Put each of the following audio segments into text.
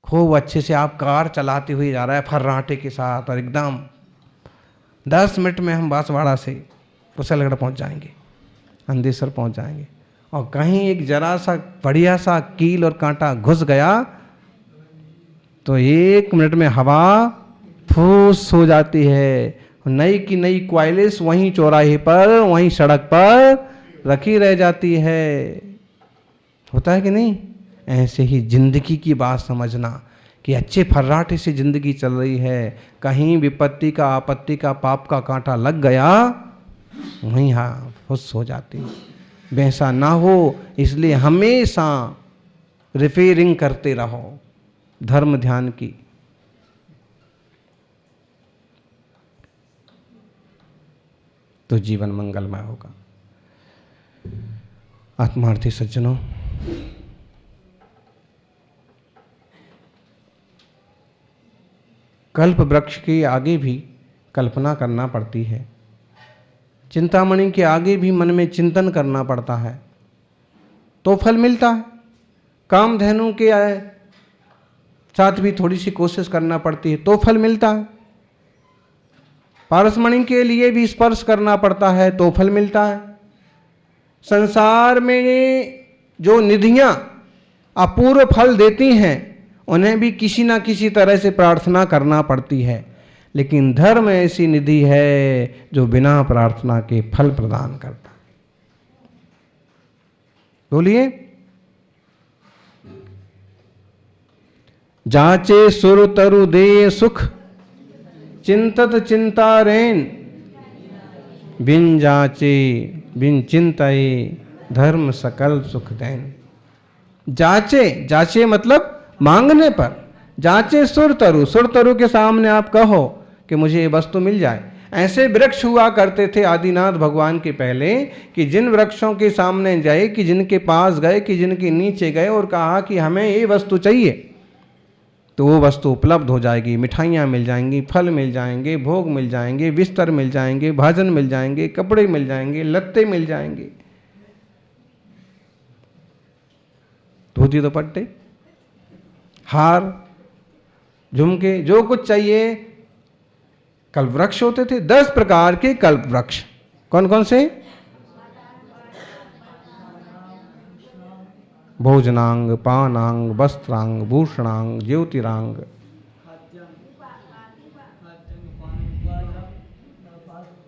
खूब अच्छे से आप कार चलाते हुए जा रहा है फर्राटे के साथ, और एकदम 10 मिनट में हम बांसवाड़ा से कुशलगढ़ पहुंच जाएंगे, अंदेसर पहुंच जाएंगे, और कहीं एक जरा सा बढ़िया सा कील और कांटा घुस गया तो 1 मिनट में हवा फूस हो जाती है। नई की नई क्वाइलिस वहीं चौराहे पर, वहीं सड़क पर रखी रह जाती है। होता है कि नहीं? ऐसे ही जिंदगी की बात समझना कि अच्छे फर्राटे से जिंदगी चल रही है, कहीं विपत्ति का, आपत्ति का, पाप का कांटा लग गया, वहीं हाँ फुस हो जाती है। वैसा ना हो, इसलिए हमेशा रिपेयरिंग करते रहो धर्म ध्यान की। तो जीवन मंगलमय होगा। आत्मार्थी सज्जनों, कल्प वृक्ष के आगे भी कल्पना करना पड़ती है, चिंतामणि के आगे भी मन में चिंतन करना पड़ता है तो फल मिलता है। कामधेनु के साथ भी थोड़ी सी कोशिश करना पड़ती है तो फल मिलता है। पारसमणि के लिए भी स्पर्श करना पड़ता है तो फल मिलता है। संसार में जो निधियां अपूर्व फल देती हैं उन्हें भी किसी ना किसी तरह से प्रार्थना करना पड़ती है, लेकिन धर्म ऐसी निधि है जो बिना प्रार्थना के फल प्रदान करता है। बोलिए, जाचे सुर तरु दे सुख, चिंतत चिंता रेन, बिन जाचे बिन चिंताए, धर्म सकल सुख देन। जाचे, जाचे मतलब मांगने पर। जाचे सुर तरु के सामने आप कहो कि मुझे ये वस्तु मिल जाए। ऐसे वृक्ष हुआ करते थे आदिनाथ भगवान के पहले कि जिन वृक्षों के सामने गए, कि जिनके पास गए, कि जिनके नीचे गए और कहा कि हमें ये वस्तु चाहिए, तो वो वस्तु उपलब्ध हो जाएगी। मिठाइयाँ मिल जाएंगी, फल मिल जाएंगे, भोग मिल जाएंगे, बिस्तर मिल जाएंगे, भाजन मिल जाएंगे, कपड़े मिल जाएंगे, लत्ते मिल जाएंगे, धोती दुपट्टे, हार, झुमके, जो कुछ चाहिए। कल्प वृक्ष होते थे 10 प्रकार के कल्प वृक्ष। कौन कौन से? भोजनांग, पानांग, वस्त्रांग, भूषणांग, ज्योतिरांग,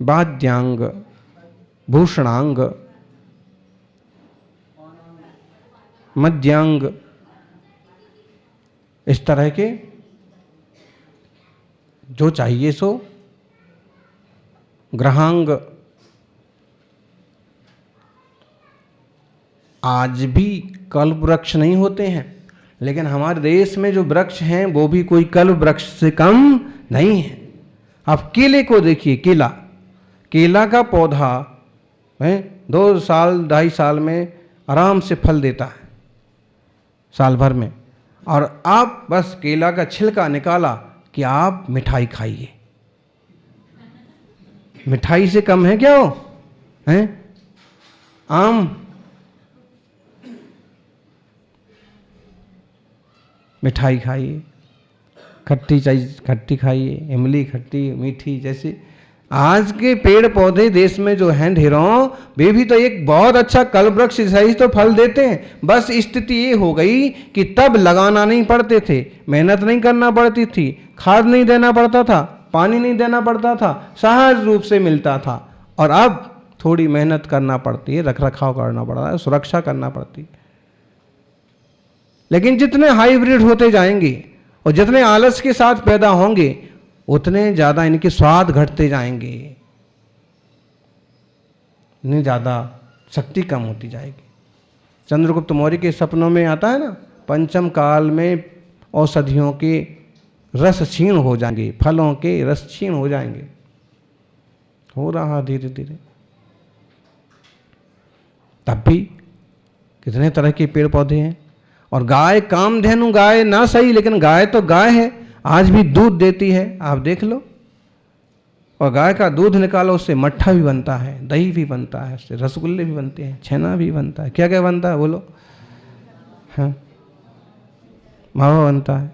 वाद्यांग, भूषणांग, मध्यांग, इस तरह के जो चाहिए सो। ग्रहांग, आज भी कल्प वृक्ष नहीं होते हैं, लेकिन हमारे देश में जो वृक्ष हैं वो भी कोई कल्प वृक्ष से कम नहीं है। आप केले को देखिए, केला का पौधा 2 साल 2.5 साल में आराम से फल देता है, साल भर में। और आप बस केला का छिलका निकाला कि आप मिठाई खाइए। मिठाई से कम है क्या वो? हैं? आम, मिठाई खाइए, खट्टी खाइए, इमली खट्टी मीठी। जैसे आज के पेड़ पौधे देश में जो हैं ढेरों, वे भी तो एक बहुत अच्छा कल्प वृक्ष सही तो फल देते हैं। बस स्थिति ये हो गई कि तब लगाना नहीं पड़ते थे, मेहनत नहीं करना पड़ती थी, खाद नहीं देना पड़ता था, पानी नहीं देना पड़ता था, सहज रूप से मिलता था। और अब थोड़ी मेहनत करना पड़ती है, रख रखाव करना पड़ता है, सुरक्षा करना पड़ती है। लेकिन जितने हाइब्रिड होते जाएंगे और जितने आलस के साथ पैदा होंगे, उतने ज़्यादा इनके स्वाद घटते जाएंगे, इतनी ज़्यादा शक्ति कम होती जाएगी। चंद्रगुप्त मौर्य के सपनों में आता है ना, पंचम काल में औषधियों के रस क्षीण हो जाएंगे, फलों के रस क्षीण हो जाएंगे। हो रहा धीरे धीरे। तब भी कितने तरह के पेड़ पौधे हैं। और गाय, कामधेनु गाय ना सही, लेकिन गाय तो गाय है, आज भी दूध देती है। आप देख लो, और गाय का दूध निकालो, उससे मट्ठा भी बनता है, दही भी बनता है, उससे रसगुल्ले भी बनते हैं, छेना भी बनता है, क्या क्या बनता है बोलो? हाँ, मावा बनता है,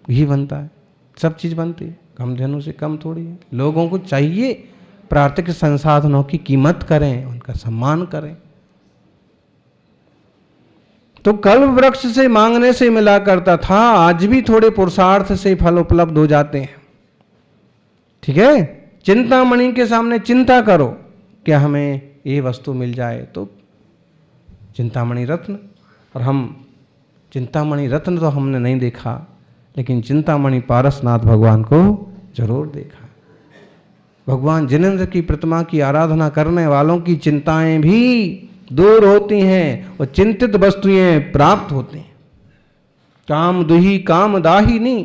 घी बनता है, सब चीज़ बनती है, कामधेनु से कम थोड़ी है। लोगों को चाहिए प्राकृतिक संसाधनों की कीमत करें, उनका सम्मान करें। तो कल्प वृक्ष से मांगने से मिला करता था, आज भी थोड़े पुरुषार्थ से फल उपलब्ध हो जाते हैं। ठीक है, चिंतामणि के सामने चिंता करो कि हमें ये वस्तु मिल जाए, तो चिंतामणि रत्न, और हम चिंतामणि रत्न तो हमने नहीं देखा, लेकिन चिंतामणि पारसनाथ भगवान को जरूर देखा। भगवान जिनेंद्र की प्रतिमा की आराधना करने वालों की चिंताएं भी दूर होती हैं और चिंतित वस्तुएं प्राप्त होती हैं। काम दुही काम दाहिनी,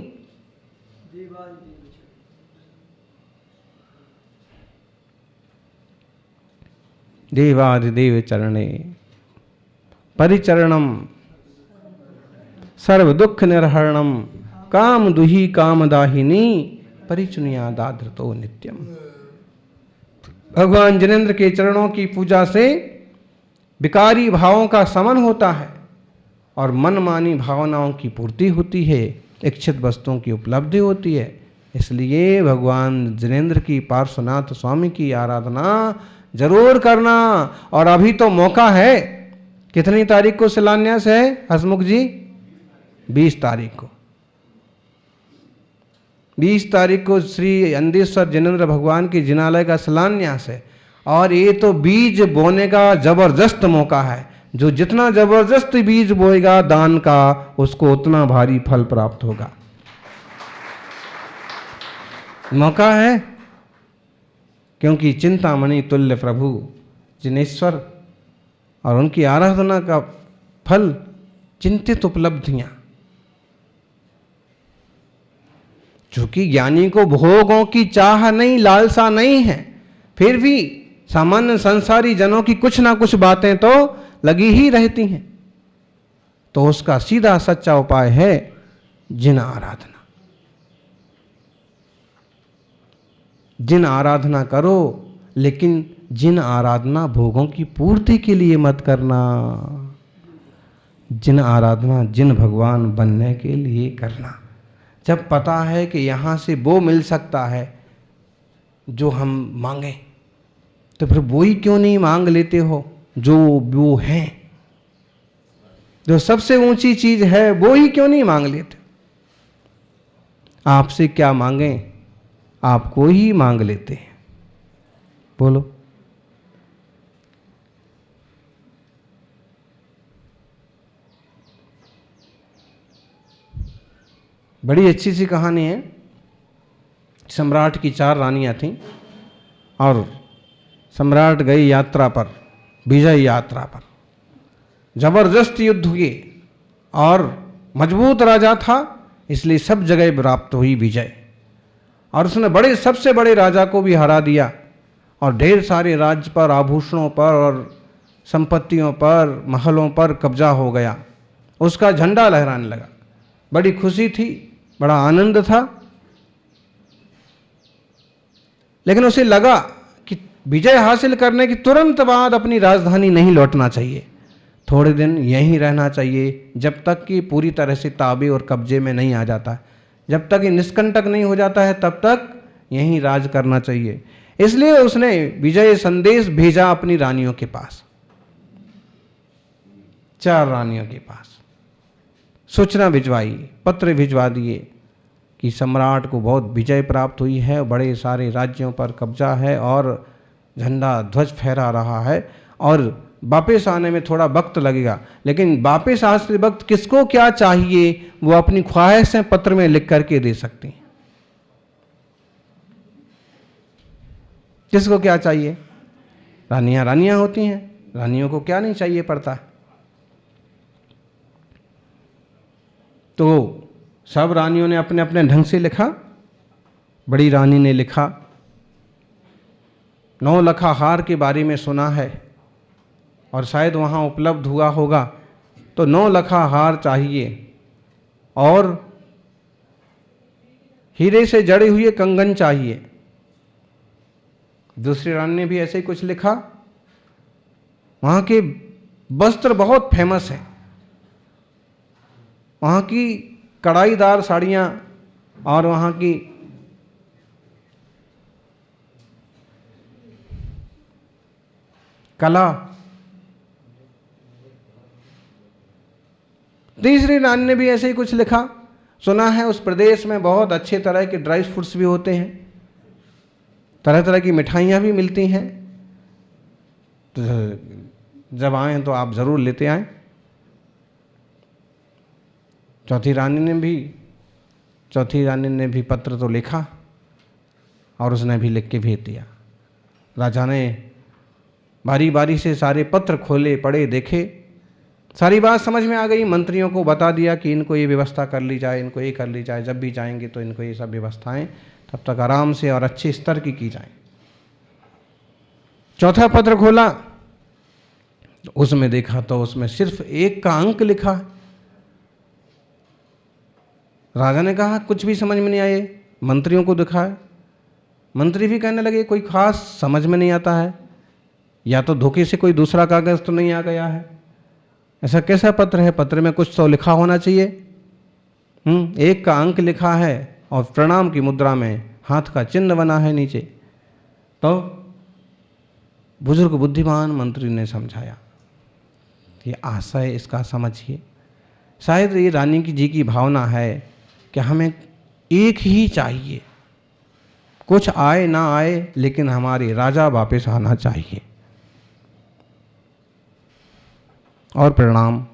देवादिदेव चरणे परिचरणम सर्व दुख निर्हरणम, काम दुही काम दाहिनी परिचुनिया दाधृतो नित्यम। भगवान जिनेंद्र के चरणों की पूजा से विकारी भावों का समन होता है और मनमानी भावनाओं की पूर्ति होती है, इच्छित वस्तुओं की उपलब्धि होती है। इसलिए भगवान जिनेंद्र की पार्श्वनाथ स्वामी की आराधना जरूर करना। और अभी तो मौका है, कितनी तारीख को शिलान्यास है हसमुख जी? 20 तारीख को। 20 तारीख को श्री अंदेश्वर जिनेंद्र भगवान की जिनालय का शिलान्यास है, और ये तो बीज बोने का जबरदस्त मौका है। जो जितना जबरदस्त बीज बोएगा दान का, उसको उतना भारी फल प्राप्त होगा। मौका है, क्योंकि चिंतामणि तुल्य प्रभु जिनेश्वर और उनकी आराधना का फल चिंतित उपलब्धियां। चूंकि ज्ञानी को भोगों की चाह नहीं, लालसा नहीं है, फिर भी सामान्य संसारी जनों की कुछ ना कुछ बातें तो लगी ही रहती हैं। तो उसका सीधा सच्चा उपाय है जिन आराधना। जिन आराधना करो, लेकिन जिन आराधना भोगों की पूर्ति के लिए मत करना। जिन आराधना जिन भगवान बनने के लिए करना। जब पता है कि यहाँ से वो मिल सकता है जो हम मांगे, तो फिर वो ही क्यों नहीं मांग लेते हो जो वो है? जो सबसे ऊंची चीज है वो ही क्यों नहीं मांग लेते? आपसे क्या मांगे, आपको ही मांग लेते हैं। बोलो। बड़ी अच्छी सी कहानी है। सम्राट की 4 रानियां थीं और सम्राट गए यात्रा पर, विजय यात्रा पर। जबरदस्त युद्ध हुए और मजबूत राजा था, इसलिए सब जगह प्राप्त हुई विजय। और उसने सबसे बड़े राजा को भी हरा दिया और ढेर सारे राज्य पर, आभूषणों पर और संपत्तियों पर, महलों पर कब्जा हो गया। उसका झंडा लहराने लगा। बड़ी खुशी थी, बड़ा आनंद था। लेकिन उसे लगा कि विजय हासिल करने के तुरंत बाद अपनी राजधानी नहीं लौटना चाहिए, थोड़े दिन यहीं रहना चाहिए, जब तक कि पूरी तरह से ताबे और कब्जे में नहीं आ जाता। जब तक ये निष्कंटक नहीं हो जाता है तब तक यहीं राज करना चाहिए। इसलिए उसने विजय संदेश भेजा अपनी रानियों के पास, 4 रानियों के पास सूचना भिजवाई, पत्र भिजवा दिए कि सम्राट को बहुत विजय प्राप्त हुई है, बड़े सारे राज्यों पर कब्जा है और झंडा ध्वज फहरा रहा है, और वापस आने में थोड़ा वक्त लगेगा। लेकिन वापस आते वक्त किसको क्या चाहिए वो अपनी ख्वाहिशें पत्र में लिख करके दे सकती हैं। किसको क्या चाहिए? रानियां रानियां होती हैं, रानियों को क्या नहीं चाहिए पड़ता। तो सब रानियों ने अपने अपने ढंग से लिखा। बड़ी रानी ने लिखा, 9 लखा हार के बारे में सुना है और शायद वहाँ उपलब्ध हुआ होगा, तो 9 लखा हार चाहिए और हीरे से जड़े हुए कंगन चाहिए। दूसरी रानी ने भी ऐसे ही कुछ लिखा। वहां के वस्त्र बहुत फेमस हैं, वहां की कढ़ाईदार साड़ियां और वहां की कला। तीसरी रानी ने भी ऐसे ही कुछ लिखा। सुना है उस प्रदेश में बहुत अच्छे तरह के ड्राई फ्रूट्स भी होते हैं, तरह तरह की मिठाइयाँ भी मिलती हैं, तो जब आएँ तो आप ज़रूर लेते आएँ। चौथी रानी ने भी पत्र तो लिखा और उसने भी लिख के भेज दिया। राजा ने बारी बारी से सारे पत्र खोले, पढ़े, देखे, सारी बात समझ में आ गई। मंत्रियों को बता दिया कि इनको ये व्यवस्था कर ली जाए, इनको ये कर ली जाए, जब भी जाएंगे तो इनको ये सब व्यवस्थाएं तब तक आराम से और अच्छे स्तर की जाए। चौथा पत्र खोला तो उसमें देखा तो उसमें सिर्फ 1 का अंक लिखा है। राजा ने कहा कुछ भी समझ में नहीं आए, मंत्रियों को दिखाए। मंत्री भी कहने लगे कोई खास समझ में नहीं आता है, या तो धोखे से कोई दूसरा कागज तो नहीं आ गया है, ऐसा कैसा पत्र है, पत्र में कुछ तो लिखा होना चाहिए। 1 का अंक लिखा है और प्रणाम की मुद्रा में हाथ का चिन्ह बना है नीचे। तो बुजुर्ग बुद्धिमान मंत्री ने समझाया कि आशय इसका समझिए, शायद ये रानी जी की भावना है कि हमें एक ही चाहिए, कुछ आए ना आए लेकिन हमारे राजा वापस आना चाहिए। और परिणाम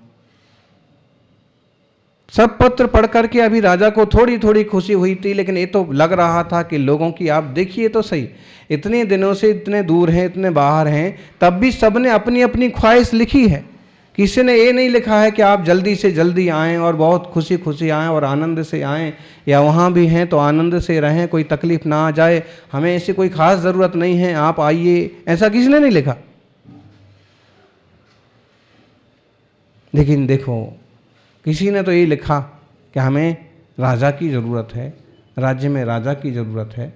सब पत्र पढ़ करके अभी राजा को थोड़ी थोड़ी खुशी हुई थी, लेकिन ये तो लग रहा था कि लोगों की, आप देखिए तो सही, इतने दिनों से इतने दूर हैं, इतने बाहर हैं, तब भी सबने अपनी अपनी ख्वाहिश लिखी है। किसी ने ये नहीं लिखा है कि आप जल्दी से जल्दी आएँ और बहुत खुशी खुशी आएँ और आनंद से आएँ, या वहाँ भी हैं तो आनंद से रहें, कोई तकलीफ ना आ जाए, हमें ऐसी कोई ख़ास ज़रूरत नहीं है, आप आइए, ऐसा किसी ने नहीं लिखा। लेकिन देखो किसी ने तो ये लिखा कि हमें राजा की ज़रूरत है, राज्य में राजा की ज़रूरत है,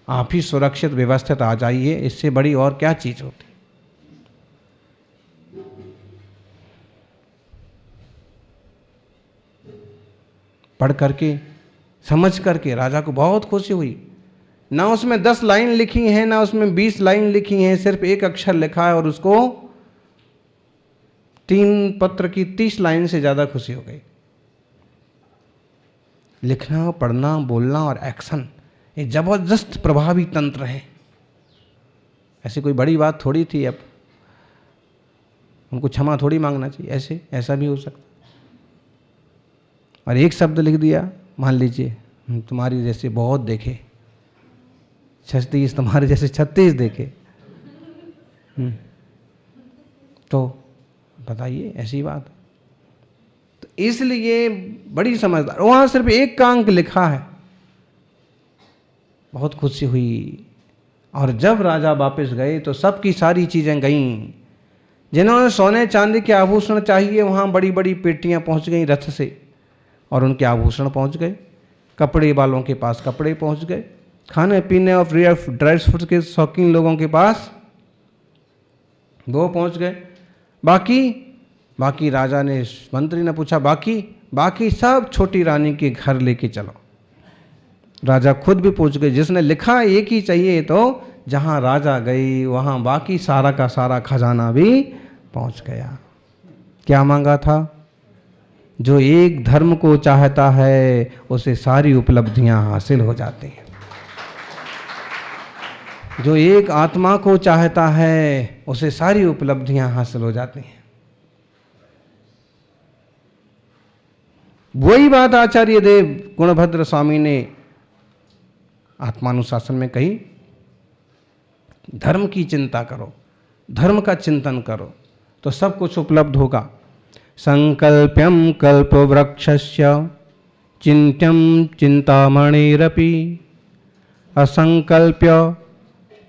आप ही सुरक्षित व्यवस्थित आ जाइए, इससे बड़ी और क्या चीज़ होती। पढ़ करके समझ करके राजा को बहुत खुशी हुई। ना उसमें 10 लाइन लिखी हैं, ना उसमें 20 लाइन लिखी हैं, सिर्फ 1 अक्षर लिखा है और उसको 3 पत्र की 30 लाइन से ज़्यादा खुशी हो गई। लिखना, पढ़ना, बोलना और एक्शन, ये जबरदस्त प्रभावी तंत्र है। ऐसी कोई बड़ी बात थोड़ी थी, अब उनको क्षमा थोड़ी मांगना चाहिए, ऐसा भी हो सकता। और 1 शब्द लिख दिया, मान लीजिए तुम्हारी जैसे बहुत देखे 36, तुम्हारे जैसे 36 देखे, तो बताइए ऐसी बात। तो इसलिए बड़ी समझदार, वहां सिर्फ 1 का अंक लिखा है। बहुत खुशी हुई। और जब राजा वापस गए तो सबकी सारी चीजें गईं। जिन्होंने सोने चांदी के आभूषण चाहिए वहां बड़ी बड़ी पेटियां पहुंच गई रथ से, और उनके आभूषण पहुंच गए। कपड़े वालों के पास कपड़े पहुंच गए। खाने पीने और ड्राई फ्रूट के शौकीन लोगों के पास वो पहुंच गए। बाकी राजा ने, मंत्री ने पूछा बाकी सब छोटी रानी के घर लेके चलो। राजा खुद भी पूछ गए, जिसने लिखा एक ही चाहिए, तो जहां राजा गई वहां बाकी सारा का सारा खजाना भी पहुंच गया। क्या मांगा था? जो एक धर्म को चाहता है उसे सारी उपलब्धियां हासिल हो जाती हैं। जो एक आत्मा को चाहता है उसे सारी उपलब्धियां हासिल हो जाती हैं। वही बात आचार्य देव गुणभद्र स्वामी ने आत्मानुशासन में कही। धर्म की चिंता करो, धर्म का चिंतन करो तो सब कुछ उपलब्ध होगा। संकल्प्यम कल्पवृक्षस्य चिंत्यम चिंतामणिरपि असंकल्प्य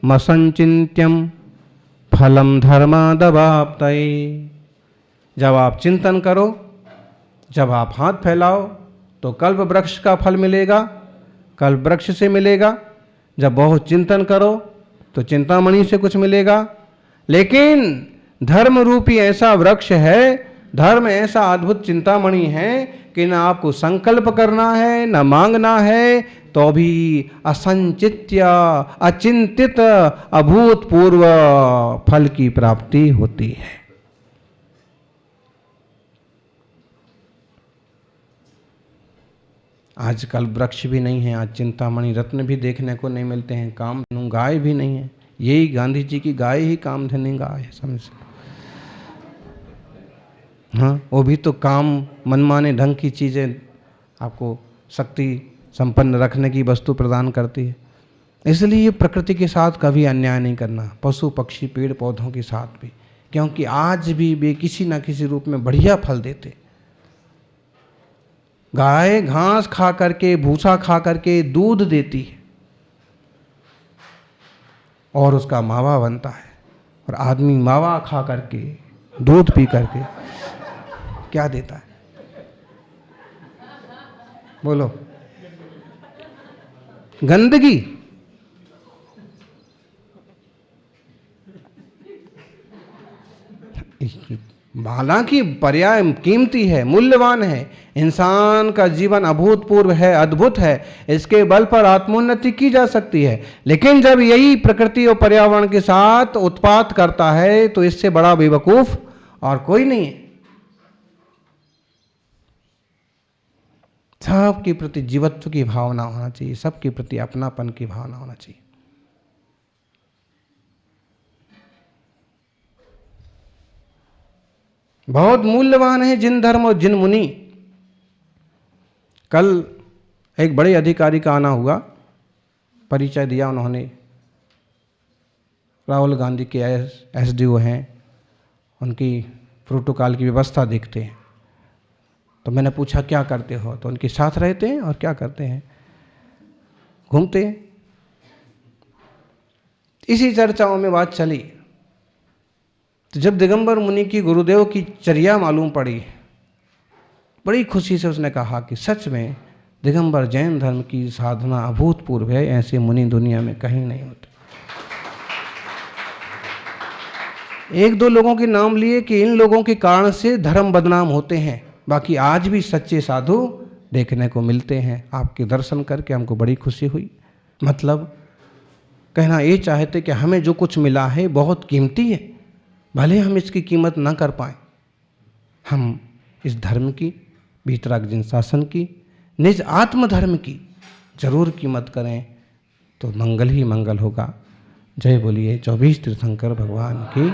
मसंचिन्त्यम फलम धर्मादवाप्तये। जब आप चिंतन करो, जब आप हाथ फैलाओ तो कल्प वृक्ष का फल मिलेगा, कल्प वृक्ष से मिलेगा, जब बहुत चिंतन करो तो चिंतामणि से कुछ मिलेगा। लेकिन धर्म रूपी ऐसा वृक्ष है, धर्म ऐसा अद्भुत चिंतामणि है कि न आपको संकल्प करना है, न मांगना है, तो भी असंचित्य अचिंतित अभूतपूर्व फल की प्राप्ति होती है। आजकल वृक्ष भी नहीं है, आज चिंतामणि रत्न भी देखने को नहीं मिलते हैं, कामधेनु गाय भी नहीं है। यही गांधी जी की गाय ही कामधेनु गाय है, समझ। हाँ, वो भी तो काम मनमाने ढंग की चीज़ें आपको शक्ति संपन्न रखने की वस्तु प्रदान करती है। इसलिए प्रकृति के साथ कभी अन्याय नहीं करना, पशु पक्षी पेड़ पौधों के साथ भी, क्योंकि आज भी वे किसी न किसी रूप में बढ़िया फल देते। गाय घास खा करके, भूसा खा करके दूध देती है और उसका मावा बनता है, और आदमी मावा खा करके, दूध पी करके क्या देता है? बोलो, गंदगी। हालांकि पर्याय कीमती है, मूल्यवान है, इंसान का जीवन अभूतपूर्व है, अद्भुत है, इसके बल पर आत्मोन्नति की जा सकती है। लेकिन जब यही प्रकृति और पर्यावरण के साथ उत्पात करता है तो इससे बड़ा बेवकूफ और कोई नहीं है। सबके प्रति जीवत्व की भावना होना चाहिए, सबके प्रति अपनापन की भावना होना चाहिए। बहुत मूल्यवान है जिन धर्म और जिन मुनि। कल एक बड़े अधिकारी का आना हुआ, परिचय दिया उन्होंने, राहुल गांधी के एसडीओ हैं, उनकी प्रोटोकॉल की व्यवस्था देखते हैं। तो मैंने पूछा क्या करते हो? तो उनके साथ रहते हैं और क्या करते हैं, घूमते हैं। इसी चर्चाओं में बात चली, तो जब दिगंबर मुनि की गुरुदेव की चर्या मालूम पड़ी, बड़ी खुशी से उसने कहा कि सच में दिगंबर जैन धर्म की साधना अभूतपूर्व है, ऐसे मुनि दुनिया में कहीं नहीं होते। एक दो लोगों के नाम लिए कि इन लोगों के कारण से धर्म बदनाम होते हैं, बाकी आज भी सच्चे साधु देखने को मिलते हैं। आपके दर्शन करके हमको बड़ी खुशी हुई। मतलब कहना ये चाहते कि हमें जो कुछ मिला है बहुत कीमती है, भले हम इसकी कीमत ना कर पाएं, हम इस धर्म की, वीतराग शासन की, निज आत्मधर्म की जरूर कीमत करें तो मंगल ही मंगल होगा। जय बोलिए 24 तीर्थंकर भगवान की।